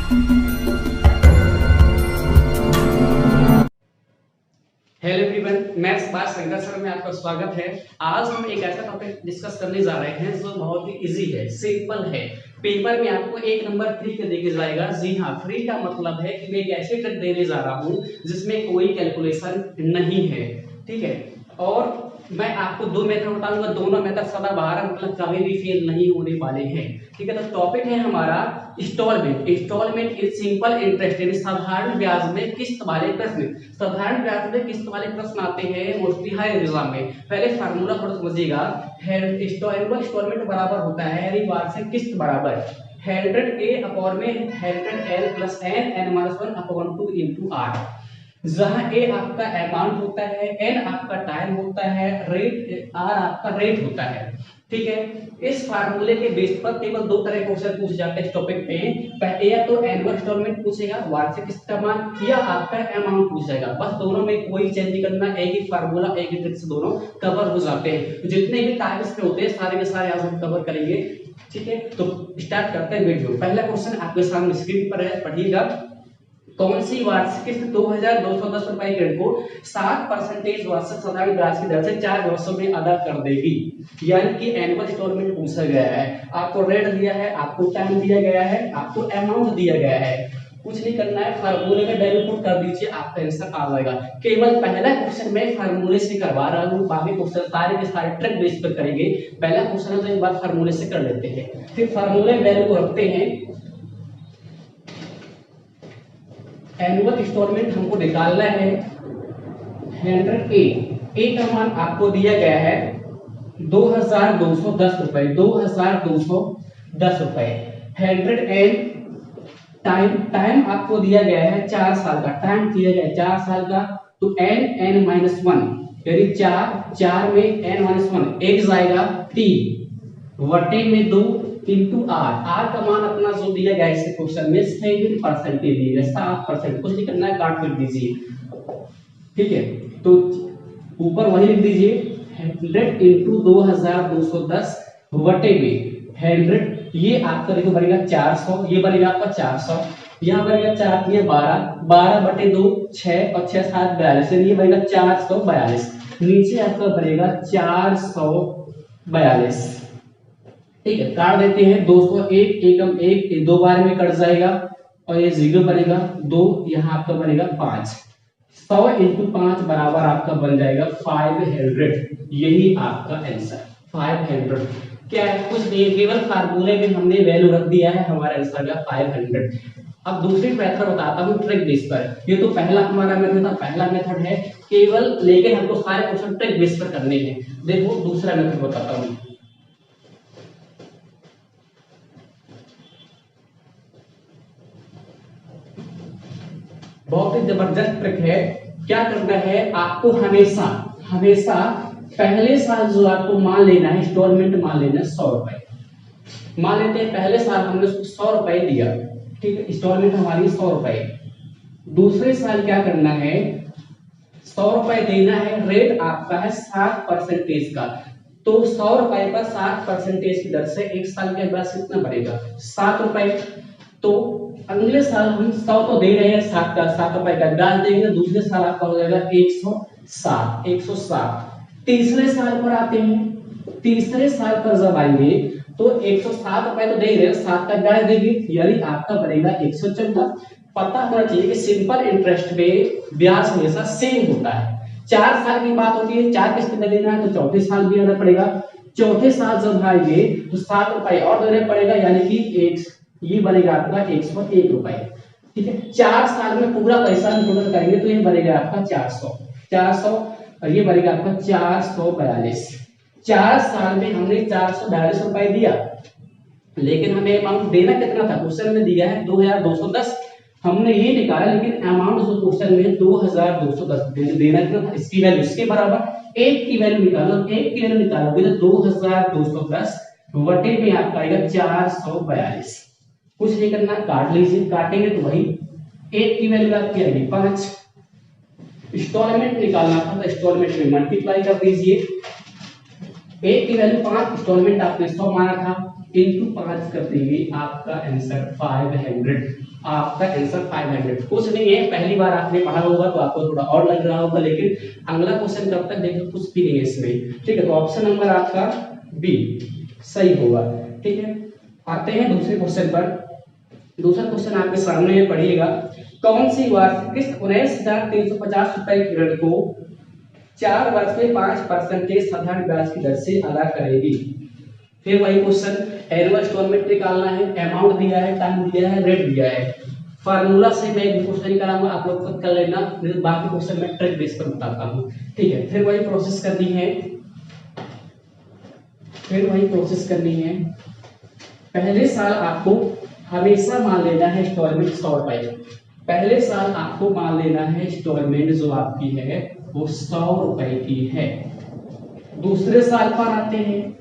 Hello everyone, मैं Subhash Shankar sir में आपका स्वागत है। आज हम एक ऐसा टॉपिक डिस्कस करने जा रहे हैं जो बहुत ही इजी है, सिंपल है। पेपर में आपको एक नंबर फ्री का देके जाएगा। जी हाँ, फ्री का मतलब है कि मैं एक ऐसे ट्रिक देने जा रहा हूँ जिसमें कोई कैलकुलेशन नहीं है, ठीक है। और मैं आपको दो मेथड बताऊंगा, दोनों मेथड सदाबहार मतलब कभी भी फेल नहीं होने वाले हैं, ठीक है। तो टॉपिक है हमारा instalment. Instalment is simple interest, यानी साधारण ब्याज में किस्त वाले प्रश्न। साधारण ब्याज में किस्त वाले प्रश्न आते हैं मोस्टली हाई एग्जाम में। पहले फार्मूला थोड़ा समझिएगा। इंस्टॉलमेंट बराबर होता है यानी वार्षिक किस्त बराबर 100A अपॉन में 100L plus n(1/2 into r), जहां ए आपका अमाउंट होता है, एन आपका टाइम होता है, रेट आर आपका रेट होता है, ठीक है। इस फार्मूले के बेस पर केवल दो तरह के क्वेश्चन पूछे जाते हैं इस टॉपिक पे। पहले या तो एनुअल इंस्टॉलमेंट पूछेगा, वार्षिक किस्त का मान, या आपका अमाउंट पूछेगा। बस दोनों में कोई चेंज नहीं करना, एक ही फार्मूला एक ही ट्रिक से दोनों कवर हो जाते हैं। तो जितने भी टाइप्स के होते हैं सारे के सारे आज हम कवर करेंगे, ठीक है। तो स्टार्ट करते हैं वीडियो। पहला क्वेश्चन आपके सामने स्क्रीन पर है, पढ़िएगा। कौन सी वार्षिक किस्त 2210 रुपए के ऋण को 7% वार्षिक साधारण ब्याज की दर से 4 वर्षों में अदा कर देगी? यानी कि एनुअल इंस्टॉलमेंट पूछा गया है, आपको रेट दिया है, आपको टाइम दिया गया है, आपको अमाउंट दिया गया है। कुछ नहीं करना है, फार्मूले में वैल्यू पुट कर दीजिए, आपका आंसर आ जाएगा। केवल पहला क्वेश्चन मैं फार्मूले से करवा रहा हूँ, बाकी क्वेश्चन सारे के सारे ट्रिक बेस पर करेंगे। पहला क्वेश्चन है तो एक बार फार्मूले से कर लेते हैं, फिर फार्मूले में वैल्यू को रखते हैं। एनुअल इंस्टॉलमेंट हमको निकालना है 100A। ए का मान आपको दिया गया है 2210 रुपए, 2210 रुपए। 100N टाइम आपको दिया गया है 4 साल का, टाइम दिया गया है 4 साल का। तो n(n-1) यानी 4 में n-1 एक जाएगा 3 वटे में 2 इंटू आर का मान अपना जो दिया गया है इस क्वेश्चन में 7% दिया है, 7%। कुछ नहीं करना है, काट कर दीजिए, ठीक है। तो ऊपर वही लिख दीजिए 100 इंटू 2210 वटे में 100। ये आपका देखो बनेगा 400, ये बनेगा आपका 400, यहाँ बनेगा 4 में 12 बटे 2 6 और 6 7 42, ये बनेगा 442। नीचे आपका बनेगा 442, ठीक है। काट देते हैं 201 एकम 1 दो बार में कट जाएगा और ये 0 बनेगा 2, यहाँ आपका बनेगा 5। 100 इंटू 5 बराबर आपका बन जाएगा 500। यही आपका आंसर 500। क्या है, कुछ नहीं, केवल फार्मूले में हमने वैल्यू रख दिया है, हमारा आंसर का 500। अब दूसरी मेथड बताता हूँ ट्रिक बेस पर। ये तो पहला हमारा मेथड था, पहला मेथड है केवल, लेकिन हमको सारे क्वेश्चन ट्रिक बेस पर करने हैं। देखो दूसरा मेथड बताता हूँ। बहुत ही जबरदस्त ट्रिक है। क्या करना है आपको, हमेशा हमेशा पहले साल जो आपको मान लेना है, इंस्टॉलमेंट मान लेना है 100 रुपए। मान लेते हैं पहले साल हमने उसको 100 रुपए दिया, ठीक है, इंस्टॉलमेंट हमारी 100 रुपए। दूसरे साल क्या करना है, 100 रुपए देना है, रेट आपका है 7% का। तो 100 रुपए पर 7% की दर से एक साल के बाद कितना बढ़ेगा, 7 रुपए। तो अगले साल हम 100 तो दे रहे हैं, 7 रुपए का ब्याज देंगे, दूसरे साल आपका हो जाएगा 160। तीसरे साल पर आते हैं, तीसरे साल पर जब आएंगे तो 107 रुपए तो दे रहे हैं, 7 का ब्याज देंगे, यानी आपका बनेगा 114। पता होना चाहिए कि सिंपल इंटरेस्ट में ब्याज हमेशा सेम होता है। 4 साल की बात होती है, 4 किस्त में देना है तो चौथे साल भी देना पड़ेगा। चौथे साल जब आएंगे तो 7 रुपए और देना पड़ेगा, यानी कि ये बनेगा आपका 101 रुपए, ठीक है। 4 साल में पूरा पैसा हम टोटल करेंगे तो ये बनेगा आपका 400 और ये बनेगा आपका 442। 4 साल में हमने 442 रुपए दिया, लेकिन हमें अमाउंट देना कितना था, क्वेश्चन में दिया है 2210, हमने ये निकाला, लेकिन अमाउंट जो क्वेश्चन में 2210 देना कितना था, इसकी वैल्यू इसके बराबर 1 की वैल्यू निकालो, 1 की वैल्यू निकालोगे तो 2210 वटे में आपका आएगा 442। कुछ नहीं करना, काट लीजिए, काटेंगे तो वही 1 की वैल्यू आपकी आएगी 5। इंस्टॉलमेंट निकालना था तो इंस्टॉलमेंट में मल्टीप्लाई कर दीजिए, 1 की वैल्यू 5, इंस्टॉलमेंट आपने 100 माना था, इनटू 5 कर देंगे, आपका आंसर 500। आपका आंसर 500। कुछ नहीं है, पहली बार आपने पढ़ा होगा तो आपको थोड़ा और लग रहा होगा, लेकिन अगला क्वेश्चन कब तक देखो कुछ भी नहीं है इसमें। ठीक है, तो ऑप्शन नंबर आपका बी सही होगा। ठीक है, आते हैं दूसरे क्वेश्चन पर। दूसरा क्वेश्चन आपके सामने है, पढ़िएगा। कौन सी वार्षिक किस्त 19,350 रुपए की ऋण को 4 वर्ष में 5% साधारण ब्याज की दर से अदा करेगी? फिर वही क्वेश्चन, एनुअल इंस्टॉलमेंट निकालना है, अमाउंट दिया है, टाइम दिया है, रेट दिया है। फार्मूला से मैं एक क्वेश्चन नहीं कराऊंगा, आप लोग खुद कर लेना, फिर बाकी क्वेश्चन मैं ट्रिक बेस पर बताता हूं। ठीक है, फिर वही प्रोसेस करनी है, पहले साल आपको हमेशा मान लेना है इंस्टॉलमेंट 100 रुपए। पहले साल आपको मान लेना है इंस्टॉलमेंट जो आपकी है वो 100 रुपए की है। दूसरे साल पर आते हैं,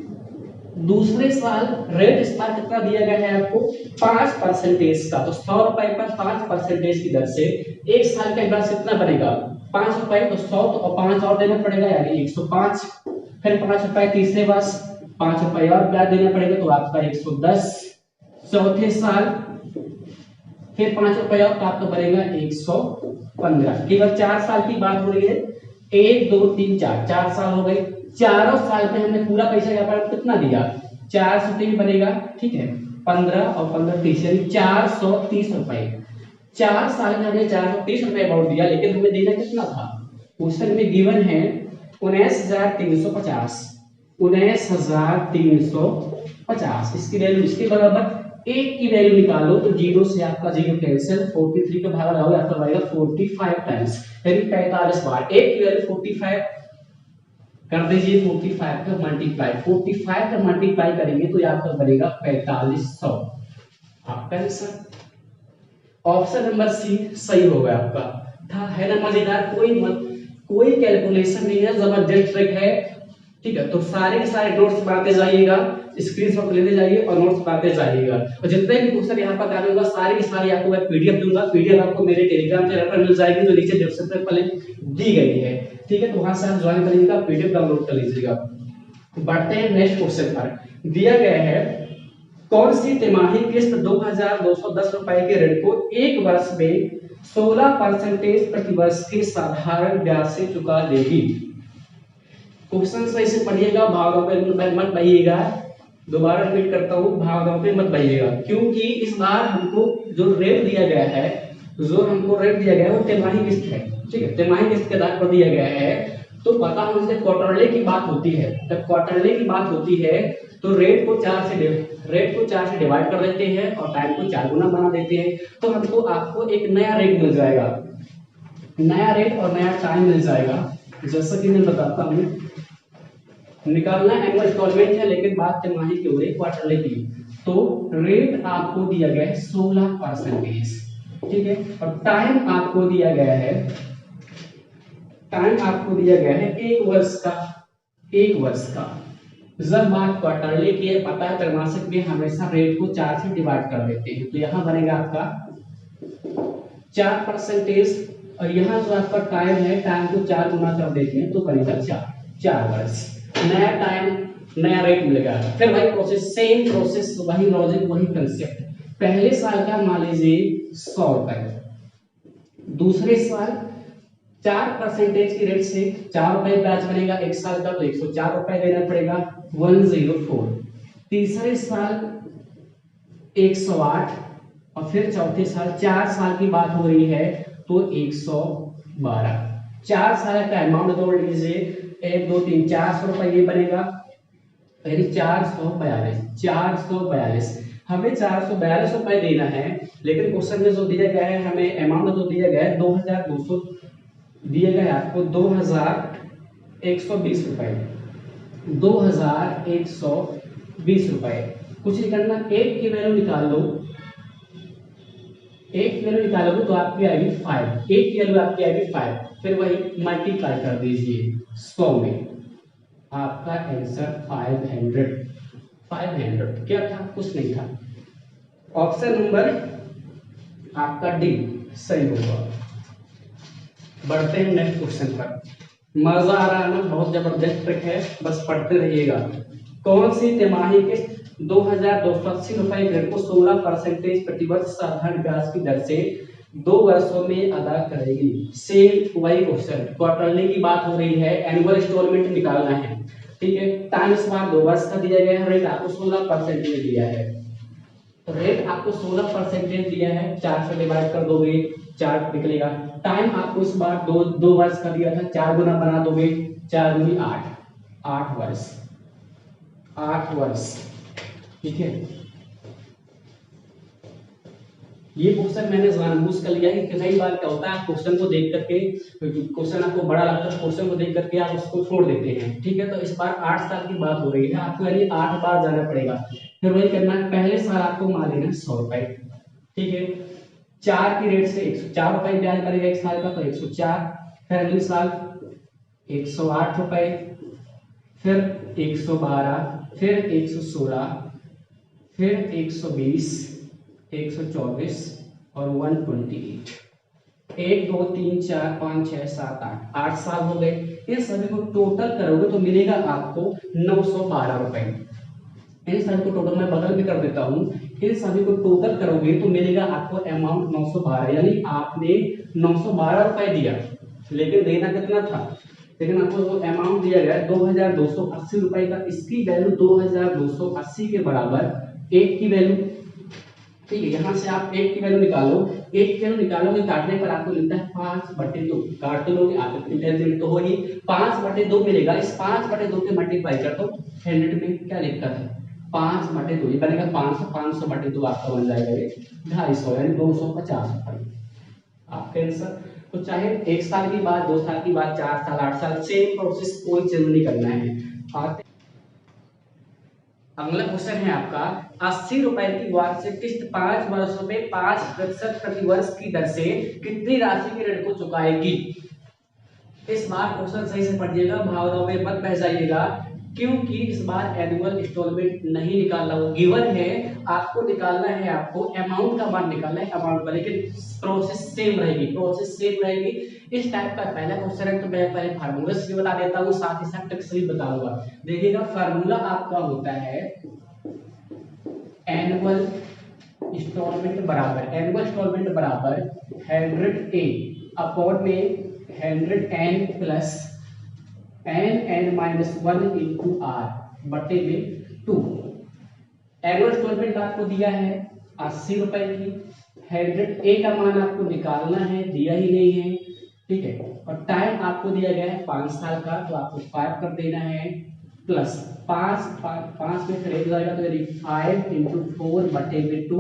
दूसरे साल रेट इस बार कितना दिया गया है आपको 5% का, तो 100 रुपए पर 5% की दर से एक साल का ब्याज कितना बनेगा 5 रुपए, तो 100 तो 5 और देना पड़ेगा यानी 105, फिर 5 रुपए तीसरे वर्ष 5 रुपए और ब्याज देना पड़ेगा तो आपका 110, चौथे साल फिर 5 रुपए और तो आपका बनेगा 115। केवल 4 साल की बात हो रही है, 1 2 3 4 साल हो गए। चारों साल में हमने पूरा पैसा यहाँ पर कितना दिया 403 बनेगा। ठीक है, 15 और 15 30 यानी 430 रुपए। 4 साल में हमने 430 रुपए अमाउंट दिया, लेकिन हमें देना कितना था, क्वेश्चन में गिवन है 19,350, 19,350। इसकी वैल्यू इसके बराबर, एक की वैल्यू निकालो तो जीरो से आपका जीरो कैंसिल, 43 का भागा लगाओ आपका बनेगा 45 टाइम्स यानी 45 बार। एक की वैल्यू 45 कर दीजिए, 45 का मल्टीप्लाई, 45 का मल्टीप्लाई करेंगे तो आपका बनेगा 4500। आपका आंसर ऑप्शन नंबर सी सही होगा आपका। था है ना मजेदार, कोई कैलकुलेशन नहीं है, जबरदस्त ट्रिक है। ठीक है, तो सारे के सारे नोट्स बनाते जाइएगा, स्क्रीनशॉट लेते जाइए और नोट्स बनाते जाइएगा। और जितने भी क्वेश्चन यहाँ पर कराऊंगा सारे के सारे आपको मैं पीडीएफ दूंगा। पीडीएफ आपको मेरे टेलीग्राम चैनल पर मिल जाएगी जो नीचे डिस्क्रिप्शन पर लिंक दी गई है। ठीक है, तो वहां से आप ज्वाइन करिएगा, पीडीएफ डाउनलोड कर लीजिएगा। बढ़ते हैं नेक्स्ट क्वेश्चन पर। दिया गया है कौन सी तिमाही किस्त 2,210 रुपए के ऋण को एक वर्ष में 16% प्रतिवर्ष के साधारण ब्याज से चुका देगी? क्वेश्चन सही से पढ़िएगा, भावनाओं पे मत बहिएगा। दोबारा रिपीट करता हूँ, भावनाओं पे मत बहिएगा, क्योंकि इस बार हमको जो रेट दिया गया है वो तिमाही किस्त है। ठीक है, तिमाही किस्त के आधार पर दिया गया है। तो पता हमसे क्वार्टरली की बात होती है, जब क्वार्टरली की बात होती है तो रेट को 4 से डिवाइड कर देते हैं और टाइम को 4 गुना बना देते हैं। तो हमको आपको एक नया रेट मिल जाएगा, नया रेट और नया टाइम मिल जाएगा। जैसा कि मैं बताता हूँ, निकालना एनुअल इंस्टॉलमेंट है लेकिन बात तिमाही की हो रही, क्वार्टरली की। तो रेट आपको दिया गया है 16%। ठीक है, और टाइम आपको दिया गया है 1 वर्ष का। 1 वर्ष का जब बात क्वार्टरली की है, पता है त्रैमासिक में हमेशा रेट को 4 से डिवाइड कर देते हैं, तो यहाँ बनेगा आपका 4%। और यहाँ जो आपका टाइम है, टाइम को 4 गुना कर देते हैं तो बनेगा 4 वर्ष। नया टाइम नया रेट मिलेगा। फिर वही प्रोसेस, सेम प्रोसेस, वही लॉजिक, वही कंसेप्ट। पहले साल का मान लीजिए 100 रुपए, दूसरे साल 4% की रेट से 4 रुपए ब्याज बनेगा एक साल का, तो 104 रुपए देना पड़ेगा 104। तीसरे साल 108 और फिर चौथे साल, 4 साल की बात हो रही है तो 112। 4 साल का अमाउंट जोड़ लीजिए, 1 2 3 400 रुपए ये बनेगा, यानी 442। हमें 442 रुपए देना है, लेकिन क्वेश्चन में जो दिया गया है, हमें अमाउंट जो दिया गया है 2200 दिया गया है आपको 2120 रुपए, 2120 रुपए। कुछ नहीं करना, एक की वैल्यू निकाल लो, एक की वैल्यू निकालोगे तो आपकी आएगी 5, एक की वैल्यू आपकी आएगी 5, फिर वही मल्टीप्लाई कर दीजिए 100 में, आपका आंसर 500। क्या था, कुछ नहीं था। ऑप्शन नंबर आपका डी सही होगा। बढ़ते हैं नेक्स्ट क्वेश्चन पर। मजा आ रहा है ना, बहुत जबरदस्त ट्रिक है, बस पढ़ते रहिएगा। कौन सी तिमाही किस्त 2280 रुपए ऋण को 16% प्रतिवर्ष साधारण ब्याज की दर से 2 वर्षों में अदा करेगी। सेम वही क्वेश्चन, क्वार्टरली की बात हो रही है, एनुअल इंस्टॉलमेंट निकालना है, ठीक है। टाइम इस बार 2 वर्ष का दिया गया है, रेट आपको 16% में दिया है। तो रेट आपको 16% दिया है, 4 से डिवाइड कर दोगे 4 निकलेगा। टाइम आपको इस बार दो वर्ष का दिया था, 4 गुना बना दोगे, 4 दूनी 8, 8 वर्ष, 8 वर्ष, ठीक है। ये क्वेश्चन मैंने जानबूझ कर लिया है कि कई बार क्या होता है, आप क्वेश्चन को देख करके, क्वेश्चन आपको बड़ा लगता है, क्वेश्चन को देख करके आप उसको छोड़ देते हैं, ठीक है। तो इस बार 8 साल की बात हो रही है, आपको यानी 8 बार जाना पड़ेगा। फिर वही करना है, पहले साल आपको मान लेना 100 रुपए, ठीक है। 4 की रेट से 104 रुपए ब्याज पड़ेगा एक साल का, तो 104। फिर अगले साल 108 रुपए, फिर 112, फिर 116, फिर 120, 124 और 128। 1 2 3 4 5 6 7 8, 8 साल हो गए। इन सभी को टोटल करोगे तो मिलेगा आपको 912 रुपए। इन सभी को टोटल मैं बगल में कर देता हूँ, इन सभी को टोटल करोगे तो मिलेगा आपको अमाउंट 912, यानी आपने 912 रुपए दिया, लेकिन देना कितना था, लेकिन आपको जो अमाउंट दिया गया 2280 रुपए का, इसकी वैल्यू 2280 के बराबर 1 की वैल्यू, ठीक है। यहाँ से आप 1 की वैल्यू निकालो, 1 की वैल्यू निकालोगे, काटने पर आपको मिलता है 5/2, काट लोगे आप इंटेलिजेंट तो हो ही, 5/2 मिलेगा। इस 5/2 के मल्टीप्लाई कर दो 100 में, क्या लिखता है 5/2, ये बनेगा 500, 500/2 आपका बन जाएगा ये 250, यानी 250 रुपए आपका आंसर। तो चाहे 1 साल की बात, 2 साल की बात, 4 साल, 8 साल, सेम प्रोसेस, कोई चेंज नहीं करना है। अगला क्वेश्चन है आपका, 80 रुपए की वार्षिक किस्त 5 वर्षों में 5% प्रतिवर्ष की दर से कितनी राशि के ऋण को चुकाएगी। इस बार क्वेश्चन सही से पढ़िएगा, भावनाओं में मत बह जाइएगा, क्योंकि इस बार एनुअल इंस्टॉलमेंट नहीं निकालना, वो गिवन है, आपको निकालना है, आपको अमाउंट का मान निकालना है, अमाउंट का, लेकिन प्रोसेस सेम रहेगी, प्रोसेस सेम रहेगी। इस टाइप का पहला क्वेश्चन है, तो मैं पहले फार्मूला से बता देता हूँ, साथ ही साथ ट्रिक्स भी बताऊंगा। देखिएगा, फार्मूला आपका होता है एनुअल इंस्टॉलमेंट बराबर, एनुअल इंस्टॉलमेंट बराबर 100A अपॉन में 100N plus n(n-1) into r बटे में 2। एनुअल इंस्टॉलमेंट आपको दिया है 80 रुपए की, 100A का मान आपको निकालना है, दिया ही नहीं है, ठीक है। और टाइम आपको दिया गया है 5 साल का, तो आपको 5 कर देना है, प्लस 5 में फिर जाएगा, तो यदि 5 इंटू 4 बटे में 2।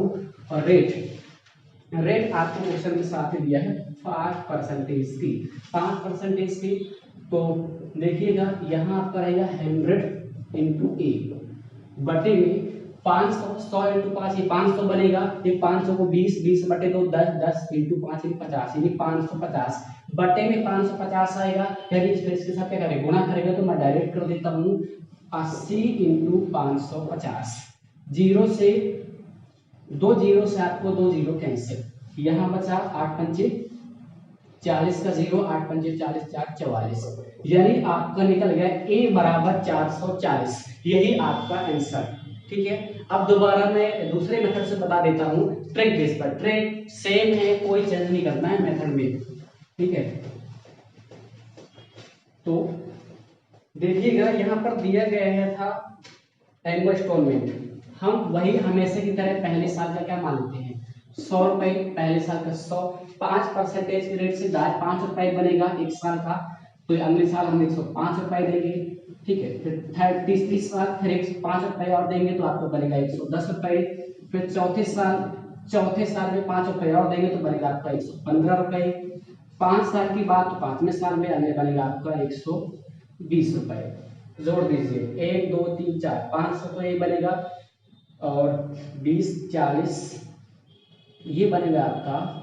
और रेट आपको क्वेश्चन के साथ ही दिया है 5% की, 5% की। तो देखिएगा, यहाँ आपका रहेगा 100 इंटू ए बटे में 500, 100 इंटू 5, ये 500 बनेगा, ये 500 को 20, 20 बटे 2 10, 10 इंटू 5 50, यानी 550 बटे में 550 आएगा। यानी इसके साथ क्या करेगा, गुना करेगा, तो मैं डायरेक्ट कर देता हूँ 80 इंटू 550, जीरो से 2 जीरो से आपको 2 जीरो कैंसिल, यहाँ बचा 8 पंचे 40 का 0, 8 पंचे 40, 4 44, यानी आपका निकल गया ए बराबर 440, यही आपका आंसर, ठीक है। अब दोबारा मैं दूसरे मेथड से बता देता हूँ, ट्रिक बेस पर, ट्रिक सेम है, कोई चेंज नहीं करना है मेथड में, ठीक है। तो देखिएगा, यहाँ पर दिया गया है था एनुअल इंस्टॉलमेंट, हम वही हमेशा की तरह पहले साल का क्या मान लेते हैं 100 रुपए, पहले साल का 100, 5% के रेट से 5 रुपए बनेगा एक साल का, तो अगले साल हम 105 रुपए देंगे, ठीक है। फिर तीसरी साल फिर 105 रुपए और देंगे, तो आपको बनेगा 110 रुपए। फिर चौथे साल में 5 रुपए और देंगे, तो बनेगा आपका 115 रुपए। 5 साल की बात, तो 5वें साल में आगे बनेगा आपका 120 रुपए। जोड़ दीजिए 1 2 3 4 500, तो ये बनेगा, और 20 40, ये बनेगा आपका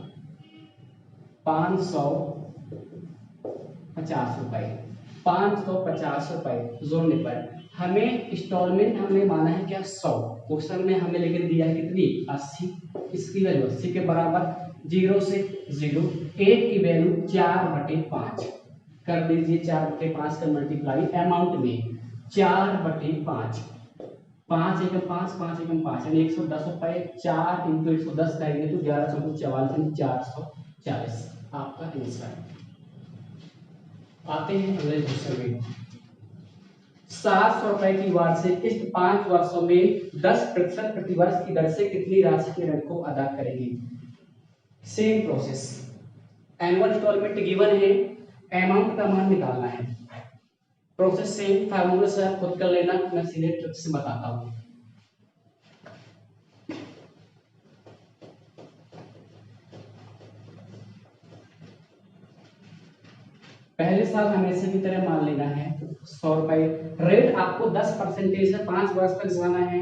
550 रुपए, 550 रुपए जोड़ने पर हमें इंस्टॉलमेंट हमने माना है क्या 100, क्वेश्चन में हमें लेकिन दिया है कितनी 80, इसकी वैल्यू 80 के बराबर, 0 से 0, 1 की वैल्यू 4/5 कर दीजिए, 4/5 का मल्टीप्लाई अमाउंट में 4/5, 5 एकम 5, 5 एकम 5 यानी 110 रुपए। 4 इंटू 110 करेंगे तो 11 चौको 44 यानी 440 आपका आंसर। आते हैं अगले क्वेश्चन में। 700 रुपए की वार्षिक किस्त 5 वर्षों में 10% प्रतिवर्ष की दर से कितनी राशि के ऋण को अदा करेगी। Same process, annual instalment given है, अमाउंट का मान निकालना है। प्रोसेस सेम, फार्मूला से आप खुद कर लेना, मैं सीधे ट्रिक से बताता हूं। पहले साल हमेशा की तरह मान लेना है 100 रुपए। रेट आपको 10% से 5 वर्ष तक जाना है,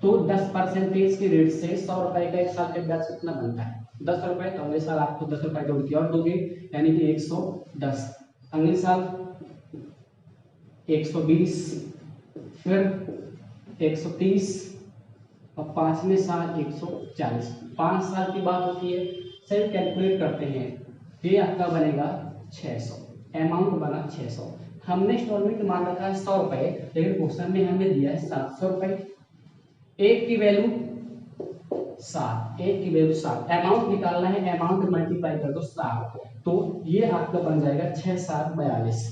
तो 10% के रेट से 100 रुपए का एक साल का ब्याज कितना बनता है 10 रुपए। तो अगले साल आपको 10 रुपए जोड़ के और दोगे यानी कि 110। अगले साल 120, फिर 130 और 5वें साल 140। 5 साल की बात होती है, सिर्फ कैलकुलेट करते हैं। ये आपका बनेगा 600, अमाउंट बना 600। हमने इंस्टॉलमेंट मान रखा है 100 रुपए, लेकिन क्वेश्चन में हमें दिया है 700 रुपए। एक की वैल्यू 7, एक की वैल्यू 7, अमाउंट निकालना है, अमाउंट मल्टीप्लाई कर दो 7, तो ये आपका बन जाएगा 6 7 42,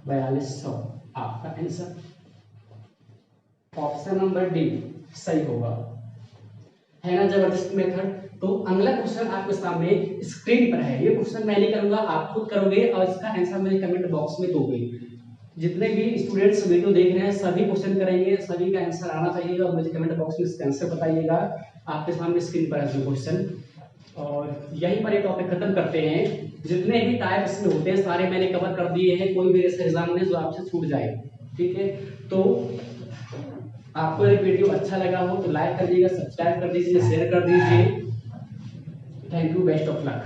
4200 आपका आंसर। ऑप्शन नंबर डी सही होगा, है ना जबरदस्त मेथड। तो अगला क्वेश्चन आपके सामने स्क्रीन पर है, ये क्वेश्चन मैं नहीं करूंगा, आप खुद करोगे और इसका आंसर मेरे कमेंट बॉक्स में दोगे। जितने भी स्टूडेंट्स वीडियो देख रहे हैं सभी क्वेश्चन करेंगे, सभी का आंसर आना चाहिए और मुझे कमेंट बॉक्स में इसका आंसर बताइएगा। आपके सामने स्क्रीन पर है जो क्वेश्चन, और यहीं पर ये टॉपिक खत्म करते हैं। जितने भी टाइप इसमें होते हैं सारे मैंने कवर कर दिए हैं, कोई भी ऐसा एग्जाम नहीं जो आपसे छूट जाए, ठीक है। तो आपको ये वीडियो अच्छा लगा हो तो लाइक कर दीजिएगा, सब्सक्राइब कर दीजिए, शेयर कर दीजिए। Thank you, best of luck.